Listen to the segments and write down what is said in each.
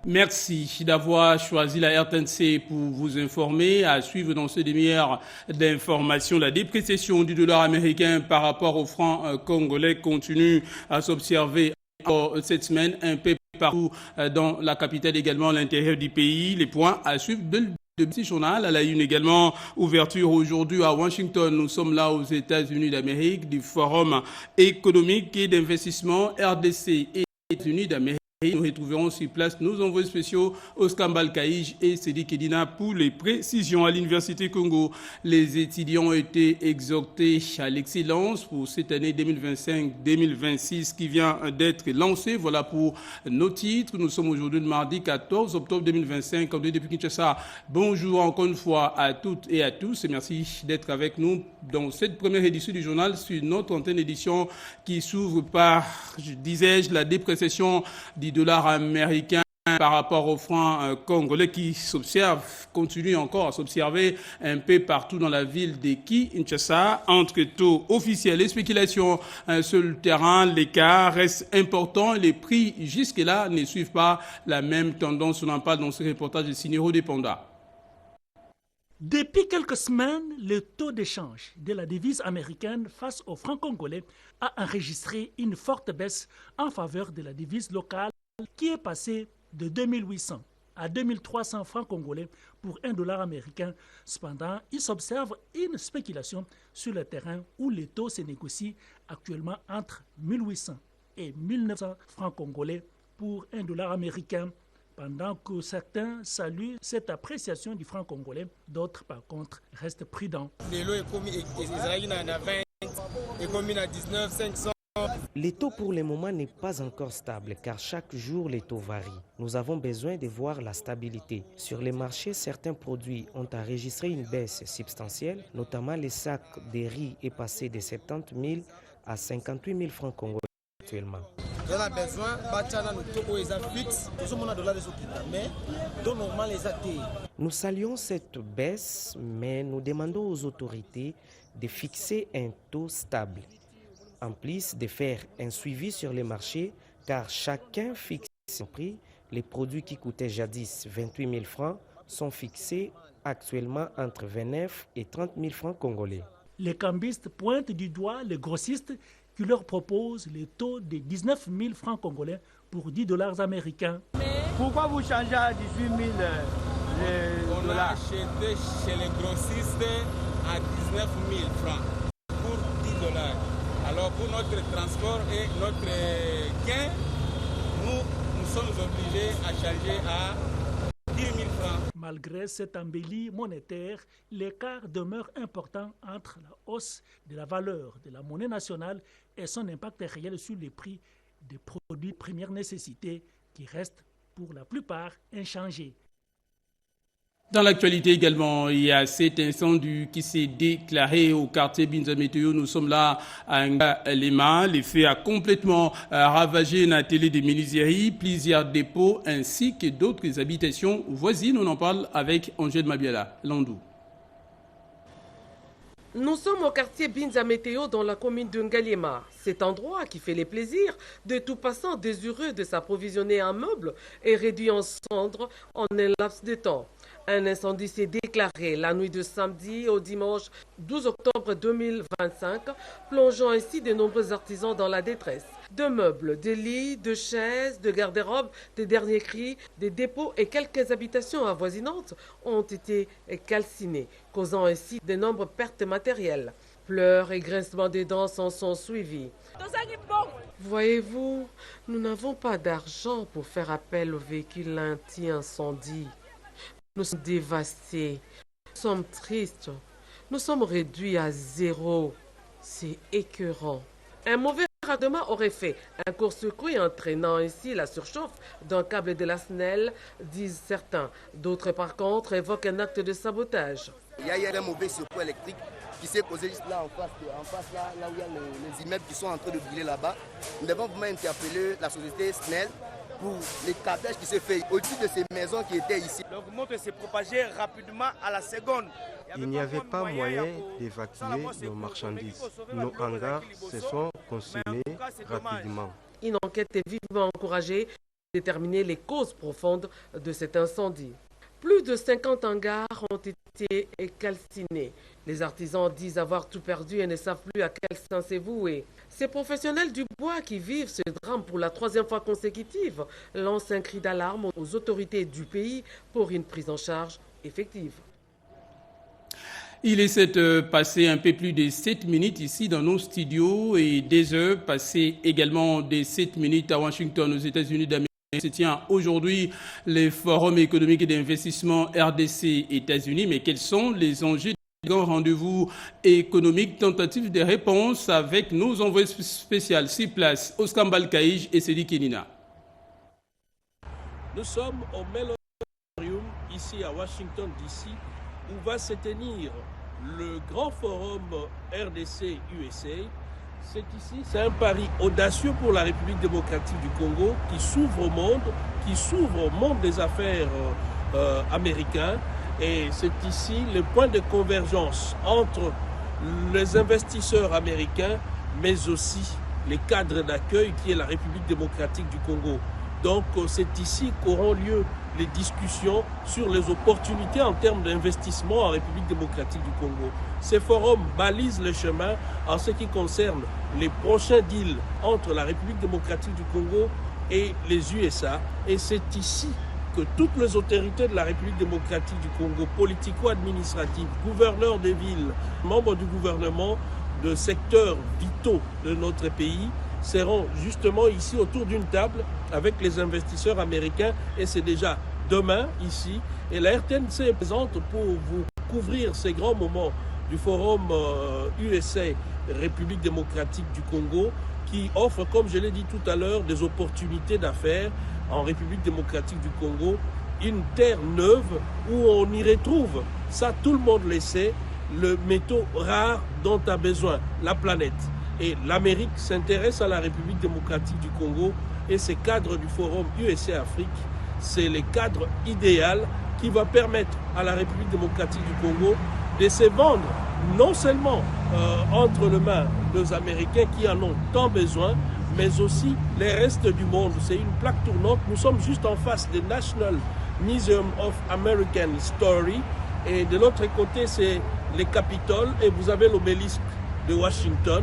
Merci d'avoir choisi la RTNC pour vous informer. À suivre dans ce demi-heure d'information, la dépréciation du dollar américain par rapport au franc congolais continue à s'observer cette semaine un peu partout dans la capitale, également à l'intérieur du pays. Les points à suivre de ce journal. À la une également, ouverture aujourd'hui à Washington. Nous sommes là aux États-Unis d'Amérique du Forum économique et d'investissement RDC et États-Unis d'Amérique. Nous retrouverons sur place nos envoyés spéciaux Oscar Balkaïj et Sédi Kedina pour les précisions. À l'Université Congo, les étudiants ont été exhortés à l'excellence pour cette année 2025-2026 qui vient d'être lancée. Voilà pour nos titres. Nous sommes aujourd'hui le mardi 14 octobre 2025. Depuis Kinshasa, bonjour encore une fois à toutes et à tous et merci d'être avec nous dans cette première édition du journal sur notre antenne édition qui s'ouvre par, disais-je, la dépréciation du dollar américain par rapport au franc congolais qui s'observe, continue encore à s'observer un peu partout dans la ville de Kinshasa. Entre taux officiels et spéculations sur le terrain, l'écart reste important. Les prix jusque-là ne suivent pas la même tendance. On en parle dans ce reportage de Siniro Depanda. Depuis quelques semaines, le taux d'échange de la devise américaine face au franc congolais a enregistré une forte baisse en faveur de la devise locale qui est passée de 2800 à 2300 francs congolais pour un dollar américain. Cependant, il s'observe une spéculation sur le terrain où les taux se négocient actuellement entre 1800 et 1900 francs congolais pour un dollar américain. Pendant que certains saluent cette appréciation du franc congolais, d'autres par contre restent prudents. Les taux pour le moment n'est pas encore stable car chaque jour les taux varient. Nous avons besoin de voir la stabilité. Sur les marchés, certains produits ont enregistré une baisse substantielle, notamment les sacs de riz est passé de 70 000 à 58 000 francs congolais actuellement. Nous saluons cette baisse, mais nous demandons aux autorités de fixer un taux stable. En plus de faire un suivi sur les marchés, car chacun fixe son prix, les produits qui coûtaient jadis 28 000 francs sont fixés actuellement entre 29 et 30 000 francs congolais. Les cambistes pointent du doigt les grossistes qui leur proposent le taux de 19 000 francs congolais pour 10 dollars américains. Pourquoi vous changez à 18 000 On a acheté chez les grossistes à 19 000 francs pour 10 dollars. Alors pour notre transport et notre gain, nous sommes obligés à changer à 10 000 francs. Malgré cette embellie monétaire, l'écart demeure important entre la hausse de la valeur de la monnaie nationale et son impact réel sur les prix des produits de première nécessité qui restent pour la plupart inchangés. Dans l'actualité également, il y a cet incendie qui s'est déclaré au quartier Binza Météo. Nous sommes là à Lema. L'effet a complètement ravagé une atelier de menuiserie, plusieurs dépôts ainsi que d'autres habitations voisines. On en parle avec Angèle Mabiala, Landou. Nous sommes au quartier Binza Météo dans la commune de Ngaliema. Cet endroit qui fait les plaisirs de tout passant désireux de s'approvisionner en meubles est réduit en cendres en un laps de temps. Un incendie s'est déclaré la nuit de samedi au dimanche 12 octobre 2025, plongeant ainsi de nombreux artisans dans la détresse. De meubles, des lits, de chaises, de garde-robes, des derniers cris, des dépôts et quelques habitations avoisinantes ont été calcinées, causant ainsi de nombreuses pertes matérielles. Pleurs et grincements des dents s'en sont suivis. Voyez-vous, nous n'avons pas d'argent pour faire appel aux véhicules anti-incendie. Nous sommes dévastés, nous sommes tristes, nous sommes réduits à zéro. C'est écœurant. Un mauvais raccordement aurait fait un court-circuit entraînant ainsi la surchauffe d'un câble de la SNEL, disent certains. D'autres par contre évoquent un acte de sabotage. Il y a un mauvais circuit électrique qui s'est posé juste là en face là où il y a les immeubles qui sont en train de brûler là-bas. Nous devons vraiment interpeller la société SNEL pour les câblages qui se fait au-dessus de ces maisons qui étaient ici. L'augmentation s'est propagée rapidement à la seconde. Il n'y avait pas moyen d'évacuer nos marchandises. Nos hangars se sont consumés rapidement. Une enquête est vivement encouragée déterminer les causes profondes de cet incendie. Plus de 50 hangars ont été calcinés. Les artisans disent avoir tout perdu et ne savent plus à quel sein se vouer. Ces professionnels du bois qui vivent ce drame pour la 3e fois consécutive lancent un cri d'alarme aux autorités du pays pour une prise en charge effective. Il est passé un peu plus de 7 minutes ici dans nos studios et des heures passées également des 7 minutes à Washington aux États-Unis d'Amérique. Se tient aujourd'hui le Forum économique et d'investissement RDC-États-Unis. Mais quels sont les enjeux du grand rendez-vous économique? Tentative de réponse avec nos envoyés spéciaux sur place, Oscar Mbalkaïj et Cédric Kenina. Nous sommes au Mellon Auditorium, ici à Washington, D.C., où va se tenir le grand forum RDC-USA. C'est ici, c'est un pari audacieux pour la République démocratique du Congo qui s'ouvre au monde des affaires américains. Et c'est ici le point de convergence entre les investisseurs américains, mais aussi les cadres d'accueil qui est la République démocratique du Congo. Donc c'est ici qu'auront lieu les discussions sur les opportunités en termes d'investissement en République démocratique du Congo. Ces forums balisent le chemin en ce qui concerne les prochains deals entre la République démocratique du Congo et les USA. Et c'est ici que toutes les autorités de la République démocratique du Congo, politico-administratives, gouverneurs des villes, membres du gouvernement de secteurs vitaux de notre pays, seront justement ici autour d'une table avec les investisseurs américains et c'est déjà demain ici. Et la RTNC est présente pour vous couvrir ces grands moments du forum USA, République démocratique du Congo, qui offre, comme je l'ai dit tout à l'heure, des opportunités d'affaires en République démocratique du Congo, une terre neuve où on y retrouve, ça tout le monde le sait, le métaux rare dont a besoin la planète. Et l'Amérique s'intéresse à la République démocratique du Congo et ces cadres du forum USA-Afrique, c'est le cadre idéal qui va permettre à la République démocratique du Congo de se vendre non seulement entre les mains des Américains qui en ont tant besoin, mais aussi les restes du monde. C'est une plaque tournante. Nous sommes juste en face du National Museum of American History et de l'autre côté c'est le Capitole et vous avez l'obélisque de Washington.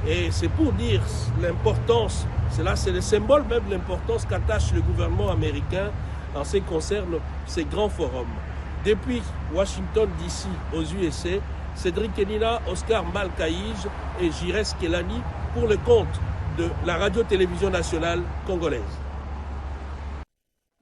Et c'est pour dire l'importance, c'est le symbole même de l'importance qu'attache le gouvernement américain en ce qui concerne ces grands forums. Depuis Washington DC aux USA, Cédric Kenina, Oscar Mbalkaïj et Jires Kelani pour le compte de la radio-télévision nationale congolaise.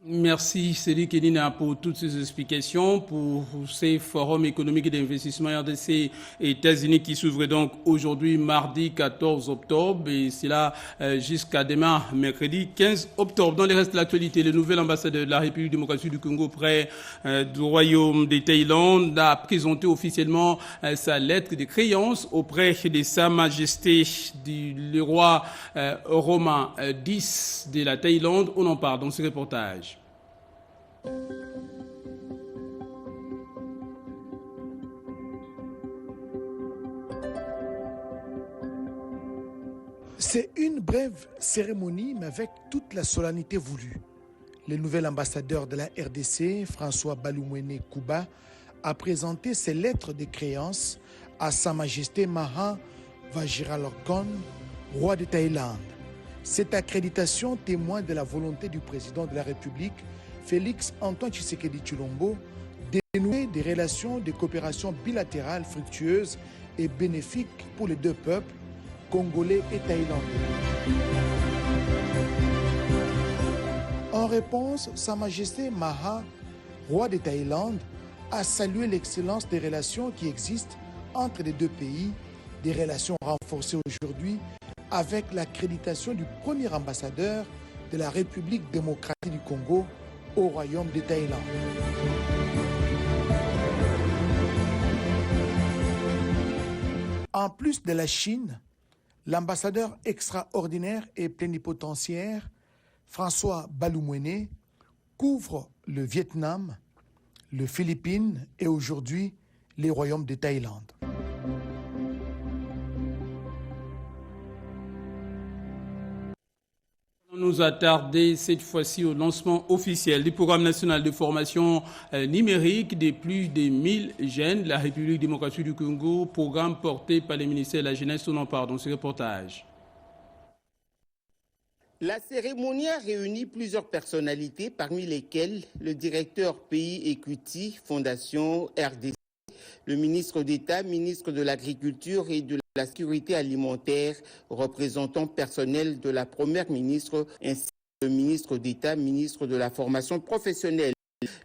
Merci Cédric Kenina pour toutes ces explications, pour ces forums économiques et d'investissement RDC et États-Unis qui s'ouvrent donc aujourd'hui mardi 14 octobre et c'est là jusqu'à demain mercredi 15 octobre. Dans les restes de l'actualité, le nouvel ambassadeur de la République démocratique du Congo auprès du Royaume de Thaïlande a présenté officiellement sa lettre de créance auprès de Sa Majesté le roi Romain X de la Thaïlande. On en parle dans ce reportage. C'est une brève cérémonie, mais avec toute la solennité voulue. Le nouvel ambassadeur de la RDC, François Balumwene Kuba, a présenté ses lettres de créance à Sa Majesté Maha Vajiralongkorn, roi de Thaïlande. Cette accréditation témoigne de la volonté du président de la République, Félix Antoine Tshisekedi Tshilombo, de dénouer des relations de coopération bilatérales fructueuses et bénéfiques pour les deux peuples, congolais et thaïlandais. En réponse, Sa Majesté Maha, roi de Thaïlande, a salué l'excellence des relations qui existent entre les deux pays, des relations renforcées aujourd'hui avec l'accréditation du premier ambassadeur de la République démocratique du Congo au Royaume de Thaïlande. En plus de la Chine, l'ambassadeur extraordinaire et plénipotentiaire François Balumwene couvre le Vietnam, les Philippines et aujourd'hui les Royaumes de Thaïlande. nous attarder cette fois-ci au lancement officiel du programme national de formation numérique de plus de 1000 jeunes de la République démocratique du Congo, programme porté par le ministère de la Jeunesse. On en parle dans ce reportage. La cérémonie a réuni plusieurs personnalités, parmi lesquelles le directeur Pays Equity Fondation RDC, le ministre d'État, ministre de l'Agriculture et de la Sécurité alimentaire, représentant personnel de la Première ministre, ainsi que le ministre d'État, ministre de la Formation professionnelle.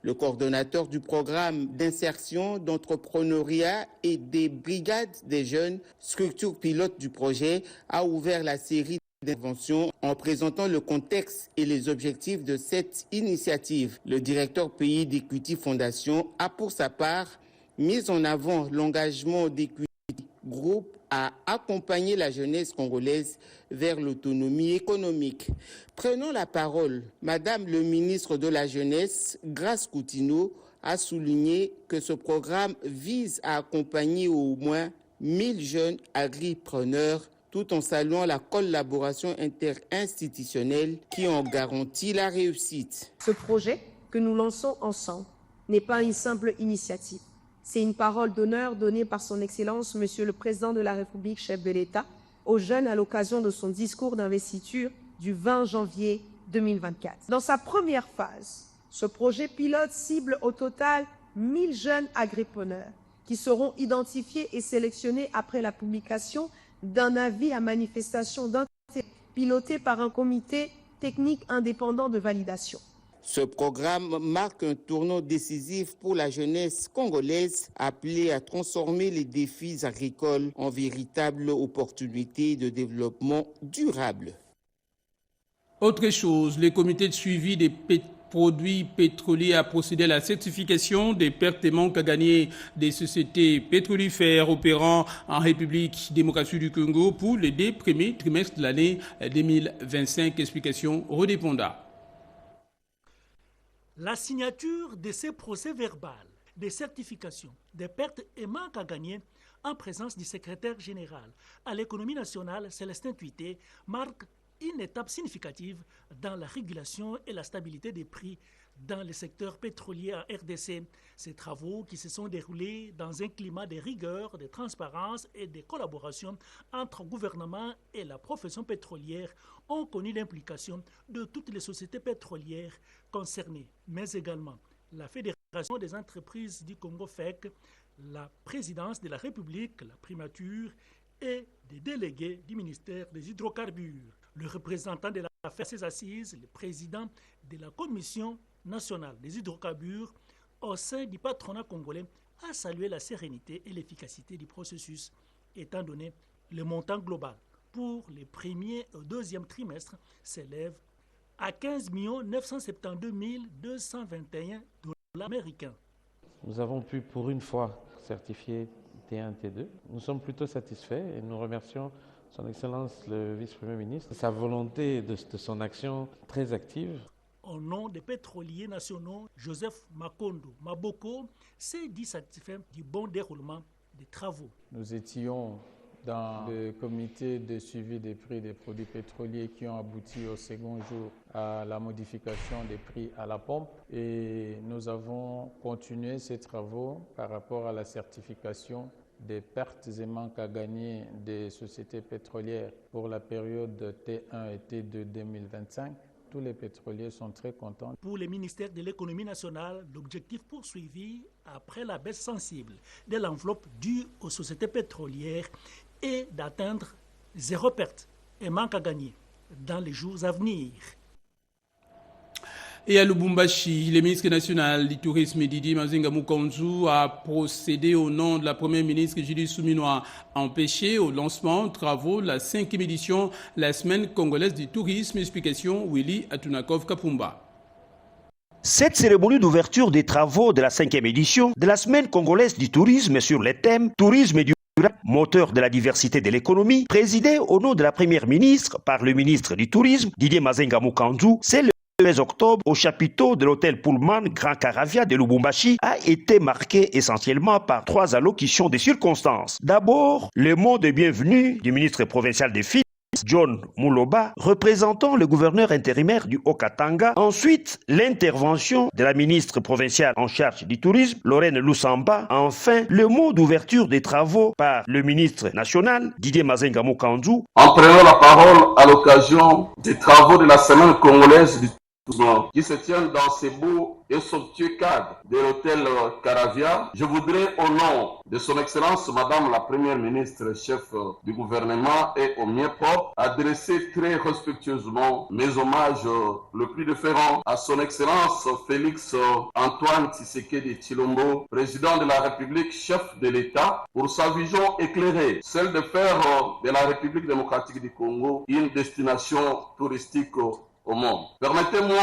Le coordonnateur du programme d'insertion, d'entrepreneuriat et des brigades des jeunes, structure pilote du projet, a ouvert la série d'interventions en présentant le contexte et les objectifs de cette initiative. Le directeur Pays d'Equity Fondation a pour sa part mis en avant l'engagement d'Equity Group à accompagner la jeunesse congolaise vers l'autonomie économique. Prenons la parole. Madame le ministre de la Jeunesse, Grace Coutinho, a souligné que ce programme vise à accompagner au moins 1000 jeunes agripreneurs tout en saluant la collaboration interinstitutionnelle qui en garantit la réussite. Ce projet que nous lançons ensemble n'est pas une simple initiative. C'est une parole d'honneur donnée par son Excellence, Monsieur le Président de la République, chef de l'État, aux jeunes à l'occasion de son discours d'investiture du 20 janvier 2024. Dans sa première phase, ce projet pilote cible au total 1000 jeunes agripreneurs qui seront identifiés et sélectionnés après la publication d'un avis à manifestation d'intérêt piloté par un comité technique indépendant de validation. Ce programme marque un tournant décisif pour la jeunesse congolaise appelée à transformer les défis agricoles en véritables opportunités de développement durable. Autre chose, le comité de suivi des produits pétroliers a procédé à la certification des pertes et manques à gagner des sociétés pétrolifères opérant en République démocratique du Congo pour les 2 premiers trimestres de l'année 2025. Explication Rodéponda. La signature de ces procès-verbaux de certification des pertes et manques à gagner en présence du secrétaire général à l'économie nationale, Célestin Tuité, marque une étape significative dans la régulation et la stabilité des prix dans le secteur pétrolier en RDC. Ces travaux qui se sont déroulés dans un climat de rigueur, de transparence et de collaboration entre gouvernement et la profession pétrolière ont connu l'implication de toutes les sociétés pétrolières concernées, mais également la Fédération des entreprises du Congo FEC, la présidence de la République, la primature et des délégués du ministère des hydrocarbures. Le représentant de la FEC à ses assises, le président de la Commission nationale des hydrocarbures au sein du patronat congolais, a salué la sérénité et l'efficacité du processus, étant donné le montant global pour les premiers et deuxième trimestres s'élève à 15 972 221 $ américains. Nous avons pu pour une fois certifier T1 et T2. Nous sommes plutôt satisfaits et nous remercions Son Excellence le vice-premier ministre, sa volonté de son action très active. Au nom des pétroliers nationaux, Joseph Makondo Maboko s'est dit satisfait du bon déroulement des travaux. Nous étions dans le comité de suivi des prix des produits pétroliers qui ont abouti au second jour à la modification des prix à la pompe et nous avons continué ces travaux par rapport à la certification des pertes et manques à gagner des sociétés pétrolières pour la période T1 et T2 2025. Tous les pétroliers sont très contents. Pour le ministère de l'économie nationale, l'objectif poursuivi après la baisse sensible de l'enveloppe due aux sociétés pétrolières est d'atteindre 0 perte et manque à gagner dans les jours à venir. Et à Lubumbashi, le ministre national du tourisme Didi Mazenga Mukonzu a procédé au nom de la première ministre Julie Souminois empêché au lancement de travaux de la 5e édition de la semaine congolaise du tourisme. Explication Willy Atunakov Kapumba. Cette cérémonie d'ouverture des travaux de la 5e édition de la semaine congolaise du tourisme sur les thèmes tourisme et durable, moteur de la diversité de l'économie, présidée au nom de la première ministre par le ministre du tourisme Didier Mazenga Mukonzu, c'est le 13 octobre, au chapiteau de l'hôtel Pullman Grand Caravia de Lubumbashi, a été marqué essentiellement par 3 allocutions de circonstances. D'abord, le mot de bienvenue du ministre provincial des Finances, John Mouloba, représentant le gouverneur intérimaire du Haut-Katanga. Ensuite, l'intervention de la ministre provinciale en charge du tourisme, Lorraine Lusamba. Enfin, le mot d'ouverture des travaux par le ministre national, Didier Mazenga Moukandou. En prenant la parole à l'occasion des travaux de la semaine congolaise du tourisme qui se tiennent dans ces beaux et somptueux cadres de l'hôtel Caravia, je voudrais au nom de son Excellence Madame la Première ministre, chef du gouvernement et au mien propre, adresser très respectueusement mes hommages le plus déférents à son Excellence Félix Antoine Tshisekedi Tshilombo, président de la République, chef de l'État, pour sa vision éclairée, celle de faire de la République démocratique du Congo une destination touristique au monde. Permettez-moi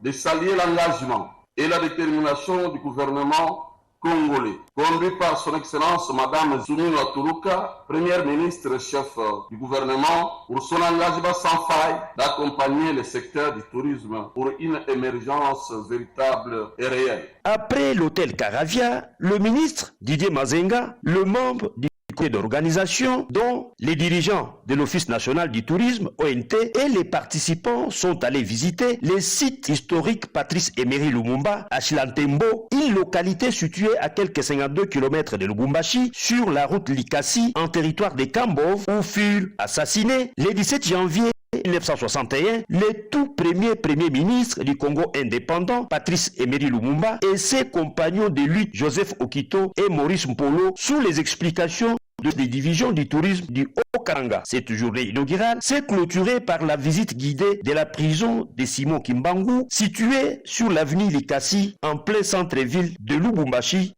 de saluer l'engagement et la détermination du gouvernement congolais, conduit par son Excellence Madame Zumino Turuka, Première ministre chef du gouvernement, pour son engagement sans faille d'accompagner le secteur du tourisme pour une émergence véritable et réelle. Après l'hôtel Caravia, le ministre Didier Mazenga, le membre du comité d'organisation, dont les dirigeants de l'Office national du tourisme, ONT, et les participants sont allés visiter les sites historiques Patrice Emery Lumumba à Chilantembo, une localité située à quelques 52 km de Lubumbashi, sur la route Likasi, en territoire de Kambov, où furent assassinés le 17 janvier 1961, le tout premier ministre du Congo indépendant, Patrice Emery Lumumba, et ses compagnons de lutte, Joseph Okito et Maurice Mpolo, sous les explications des divisions du tourisme du Haut-Katanga. Cette journée inaugurale s'est clôturée par la visite guidée de la prison de Simon Kimbangu, située sur l'avenue Likasi, en plein centre-ville de Lubumbashi.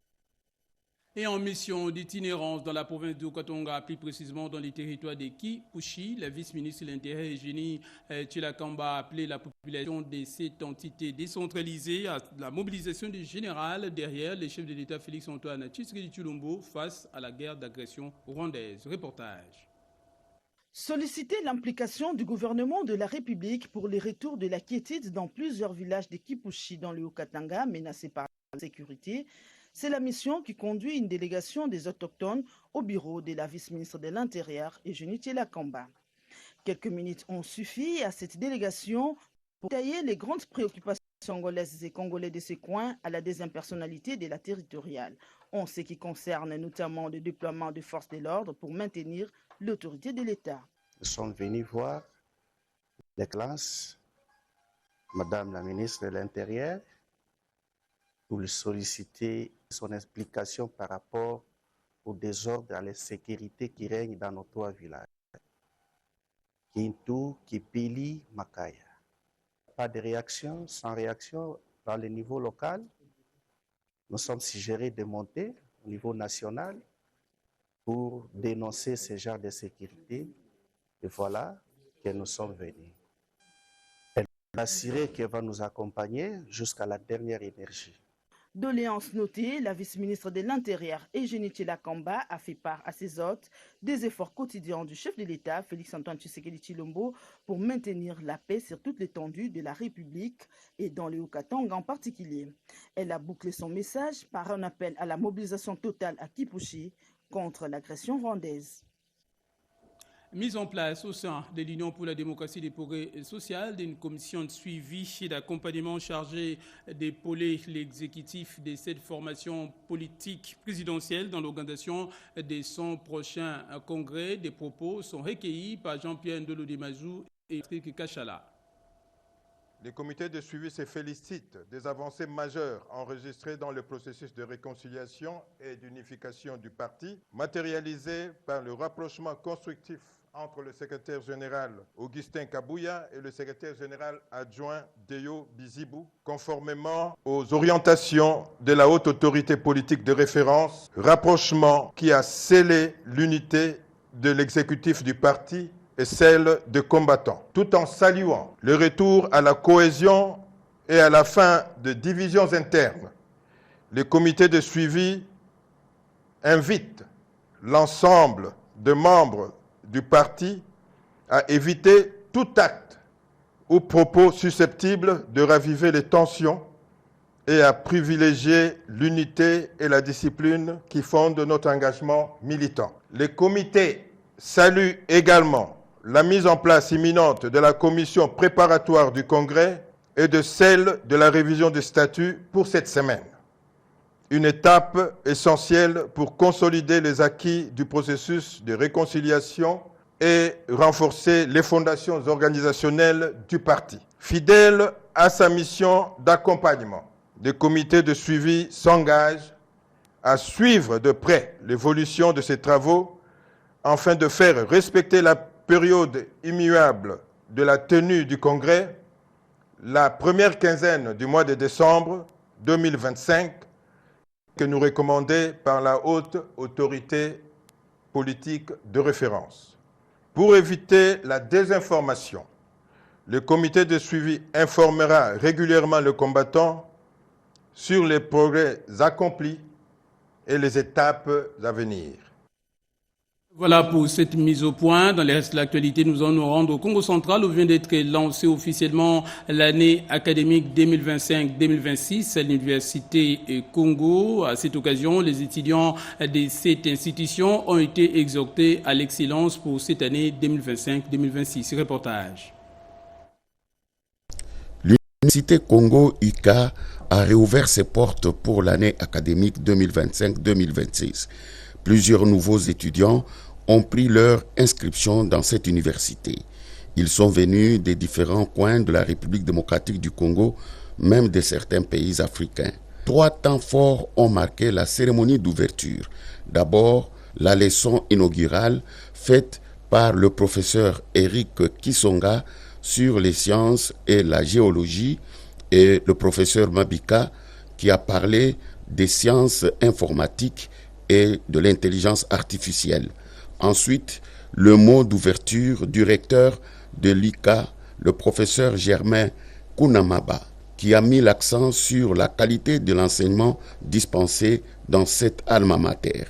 Et en mission d'itinérance dans la province de Haut-Katanga, plus précisément dans les territoires de Kipushi, la vice-ministre de l'Intérieur, Eugénie Tshilakamba, a appelé la population de cette entité décentralisée à la mobilisation du général derrière le chef de l'État Félix-Antoine Tshisekedi Tshilombo face à la guerre d'agression rwandaise. Reportage. Solliciter l'implication du gouvernement de la République pour le retour de la quiétude dans plusieurs villages de Kipushi dans le Haut-Katanga menacés par la sécurité, c'est la mission qui conduit une délégation des Autochtones au bureau de la vice-ministre de l'Intérieur, Eugénie Tshilakamba. Quelques minutes ont suffi à cette délégation pour détailler les grandes préoccupations congolaises et congolais de ce coin à la deuxième personnalité de la territoriale, en ce qui concerne notamment le déploiement de forces de l'ordre pour maintenir l'autorité de l'État. Nous sommes venus voir l'excellence, Madame la ministre de l'Intérieur, pour lui solliciter son explication par rapport au désordre et à l'insécurité qui règne dans nos trois villages. Kintu, Kipili, Makaya. Pas de réaction, sans réaction dans le niveau local. Nous sommes suggérés de monter au niveau national pour dénoncer ce genre de sécurité. Et voilà que nous sommes venus. Elle m'a assuré qu'elle va nous accompagner jusqu'à la dernière énergie. Doléance notée, la vice-ministre de l'Intérieur, Eugénie Tshilakamba, a fait part à ses hôtes des efforts quotidiens du chef de l'État, Félix-Antoine Tshisekedi Tshilombo, pour maintenir la paix sur toute l'étendue de la République et dans le Haut-Katanga en particulier. Elle a bouclé son message par un appel à la mobilisation totale à Kipushi contre l'agression rwandaise. Mise en place au sein de l'Union pour la démocratie et les progrès sociaux d'une commission de suivi et d'accompagnement chargée d'épauler l'exécutif de cette formation politique présidentielle dans l'organisation de son prochain congrès. Des propos sont recueillis par Jean-Pierre Ndolo-Demazou et Patrick Kachala. Le comité de suivi se félicite des avancées majeures enregistrées dans le processus de réconciliation et d'unification du parti, matérialisées par le rapprochement constructif entre le secrétaire général Augustin Kabouya et le secrétaire général adjoint Deyo Bizibou, conformément aux orientations de la haute autorité politique de référence, rapprochement qui a scellé l'unité de l'exécutif du parti et celle de combattants, tout en saluant le retour à la cohésion et à la fin de divisions internes. Le comité de suivi invite l'ensemble des membres du parti à éviter tout acte ou propos susceptibles de raviver les tensions et à privilégier l'unité et la discipline qui fondent notre engagement militant. Le comité salue également la mise en place imminente de la commission préparatoire du Congrès et de celle de la révision des statuts pour cette semaine. Une étape essentielle pour consolider les acquis du processus de réconciliation et renforcer les fondations organisationnelles du parti. Fidèle à sa mission d'accompagnement, des comités de suivi s'engagent à suivre de près l'évolution de ces travaux afin de faire respecter la période immuable de la tenue du Congrès, la première quinzaine du mois de décembre 2025, que nous recommandait par la haute autorité politique de référence. Pour éviter la désinformation, le comité de suivi informera régulièrement le combattant sur les progrès accomplis et les étapes à venir. Voilà pour cette mise au point. Dans les restes de l'actualité, nous allons nous rendre au Congo central où vient d'être lancée officiellement l'année académique 2025-2026 à l'Université Congo. À cette occasion, les étudiants de cette institution ont été exhortés à l'excellence pour cette année 2025-2026. Reportage. L'Université Congo UK a réouvert ses portes pour l'année académique 2025-2026. Plusieurs nouveaux étudiants ont pris leur inscription dans cette université. Ils sont venus des différents coins de la République démocratique du Congo, même de certains pays africains. 3 temps forts ont marqué la cérémonie d'ouverture. D'abord, la leçon inaugurale faite par le professeur Eric Kisonga sur les sciences et la géologie et le professeur Mabika qui a parlé des sciences informatiques et de l'intelligence artificielle. Ensuite, le mot d'ouverture du recteur de l'ICA, le professeur Germain Kounamaba, qui a mis l'accent sur la qualité de l'enseignement dispensé dans cette alma mater.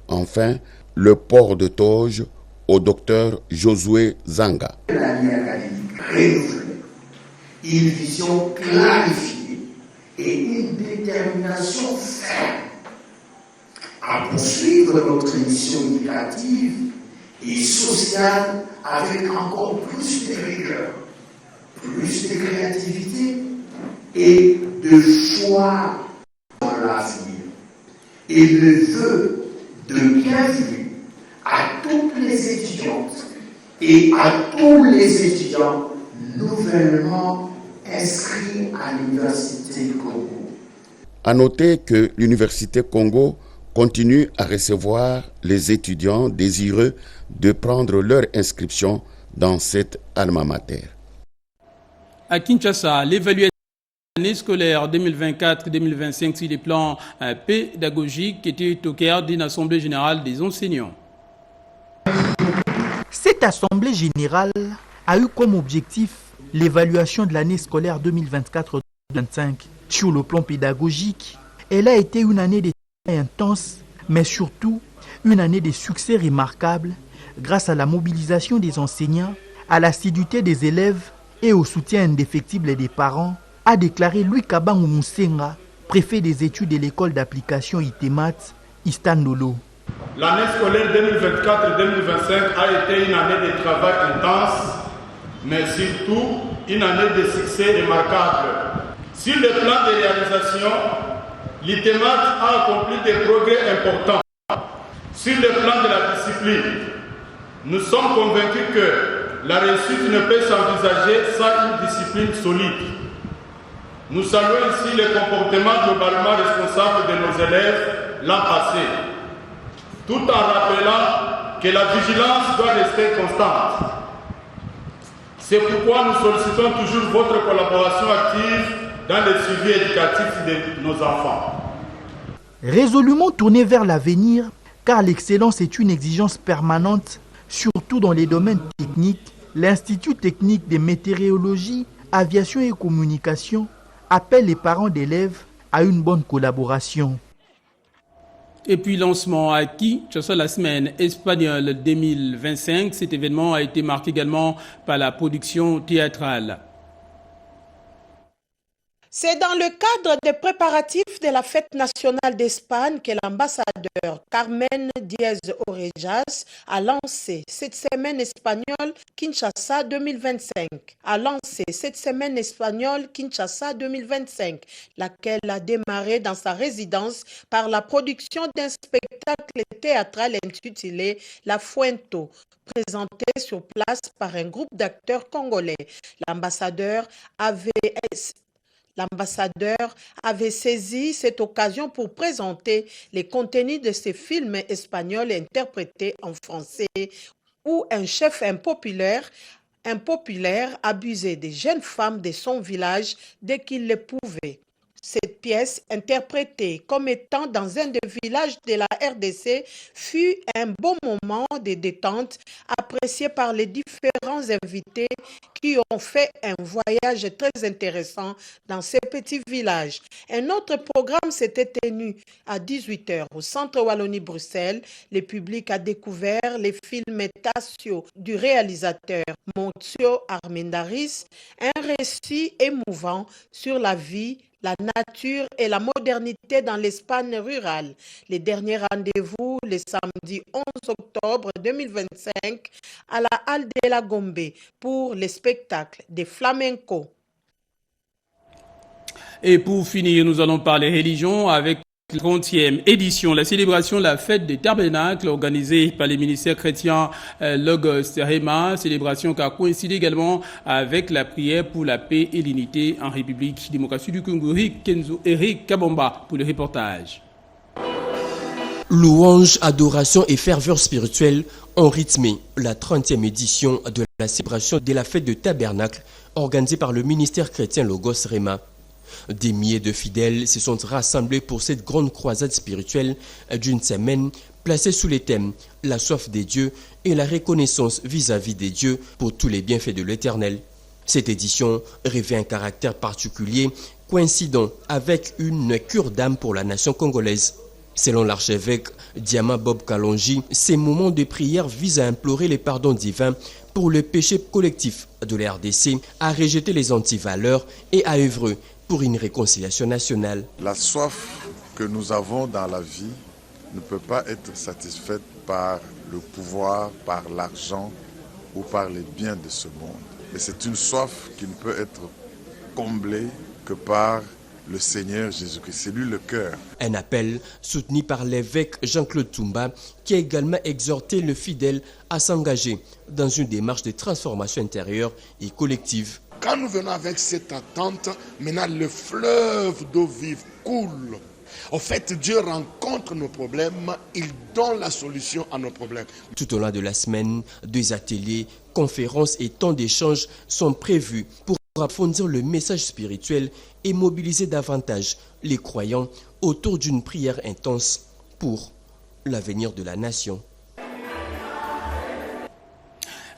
Enfin, le port de toge au docteur Josué Zanga. L'année académique renouvelée, une vision clarifiée et une détermination ferme à poursuivre notre mission éducative et sociale avec encore plus de rigueur, plus de créativité et de choix dans l'avenir. Et le vœu de bienvenue à toutes les étudiantes et à tous les étudiants nouvellement inscrits à l'Université Congo. À noter que l'Université Congo continue à recevoir les étudiants désireux de prendre leur inscription dans cette alma mater. À Kinshasa, l'évaluation de l'année scolaire 2024-2025 sur les plans pédagogiques était au cœur d'une assemblée générale des enseignants. Cette assemblée générale a eu comme objectif l'évaluation de l'année scolaire 2024-2025. Sur le plan pédagogique, elle a été une année de intense, mais surtout une année de succès remarquable grâce à la mobilisation des enseignants, à l'assiduité des élèves et au soutien indéfectible des parents, a déclaré Louis Kabangou Moussenga, préfet des études de l'école d'application ITEMAT, Istandolo. L'année scolaire 2024-2025 a été une année de travail intense, mais surtout une année de succès remarquable. Sur le plan de réalisation, l'ITEMAT a accompli des progrès importants. Sur le plan de la discipline, nous sommes convaincus que la réussite ne peut s'envisager sans une discipline solide. Nous saluons ici le comportement globalement responsable de nos élèves l'an passé, tout en rappelant que la vigilance doit rester constante. C'est pourquoi nous sollicitons toujours votre collaboration active dans le suivi éducatif de nos enfants. Résolument tourné vers l'avenir, car l'excellence est une exigence permanente, surtout dans les domaines techniques, l'Institut technique de météorologie, aviation et communication appelle les parents d'élèves à une bonne collaboration. Et puis lancement à Kinshasa la semaine espagnole 2025. Cet événement a été marqué également par la production théâtrale. C'est dans le cadre des préparatifs de la fête nationale d'Espagne que l'ambassadeur Carmen Diez Orejas a lancé cette semaine espagnole Kinshasa 2025. Laquelle a démarré dans sa résidence par la production d'un spectacle théâtral intitulé La Fuento, présenté sur place par un groupe d'acteurs congolais. L'ambassadeur avait saisi cette occasion pour présenter les contenus de ces films espagnols interprétés en français où un chef impopulaire abusait des jeunes femmes de son village dès qu'il le pouvait. Cette pièce, interprétée comme étant dans un des villages de la RDC, fut un bon moment de détente apprécié par les différents invités qui ont fait un voyage très intéressant dans ces petits villages. Un autre programme s'était tenu à 18h au Centre Wallonie-Bruxelles. Le public a découvert les films Tassio du réalisateur Montio Armendaris, un récit émouvant sur la vie, la nature et la modernité dans l'Espagne rurale. Les derniers rendez-vous, le samedi 11 octobre 2025, à la Halle de la Gombe pour le spectacle des flamenco. Et pour finir, nous allons parler religion avec la 30e édition, la célébration de la fête des tabernacles organisée par les ministères chrétiens Logos Rema, célébration qui a coïncidé également avec la prière pour la paix et l'unité en République démocratique du Congo. Eric Kabomba pour le reportage. Louange, adoration et ferveur spirituelle ont rythmé la 30e édition de la célébration de la fête de tabernacle organisée par le ministère chrétien Logos Rema. Des milliers de fidèles se sont rassemblés pour cette grande croisade spirituelle d'une semaine placée sous les thèmes « La soif des dieux » et la reconnaissance vis-à-vis des dieux pour tous les bienfaits de l'Éternel. Cette édition revêt un caractère particulier coïncidant avec une cure d'âme pour la nation congolaise. Selon l'archevêque Diama Bob Kalonji, ces moments de prière visent à implorer les pardons divins pour le péché collectif de la RDC, à rejeter les antivaleurs et à œuvrer pour une réconciliation nationale. La soif que nous avons dans la vie ne peut pas être satisfaite par le pouvoir, par l'argent ou par les biens de ce monde. Et c'est une soif qui ne peut être comblée que par le Seigneur Jésus-Christ. C'est lui le cœur. Un appel soutenu par l'évêque Jean-Claude Toumba qui a également exhorté le fidèle à s'engager dans une démarche de transformation intérieure et collective. Quand nous venons avec cette attente, maintenant le fleuve d'eau vive coule. En fait, Dieu rencontre nos problèmes, il donne la solution à nos problèmes. Tout au long de la semaine, 2 ateliers, conférences et temps d'échange sont prévus pour approfondir le message spirituel et mobiliser davantage les croyants autour d'une prière intense pour l'avenir de la nation.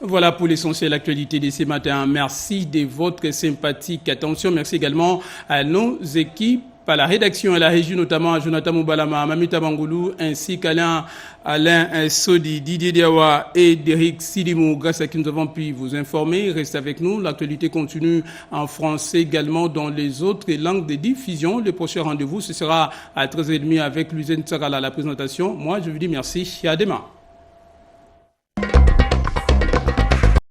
Voilà pour l'essentiel de l'actualité de ce matin. Merci de votre sympathique attention. Merci également à nos équipes, à la rédaction et à la régie, notamment à Jonathan Moubalama, Mamita Bangoulou, ainsi qu'Alain Sodi, Didier Diawa et Derek Silimou, grâce à qui nous avons pu vous informer. Restez avec nous. L'actualité continue en français également dans les autres langues de diffusion. Le prochain rendez-vous, ce sera à 13h30 avec Luzen Tsagala, la présentation. Moi, je vous dis merci et à demain.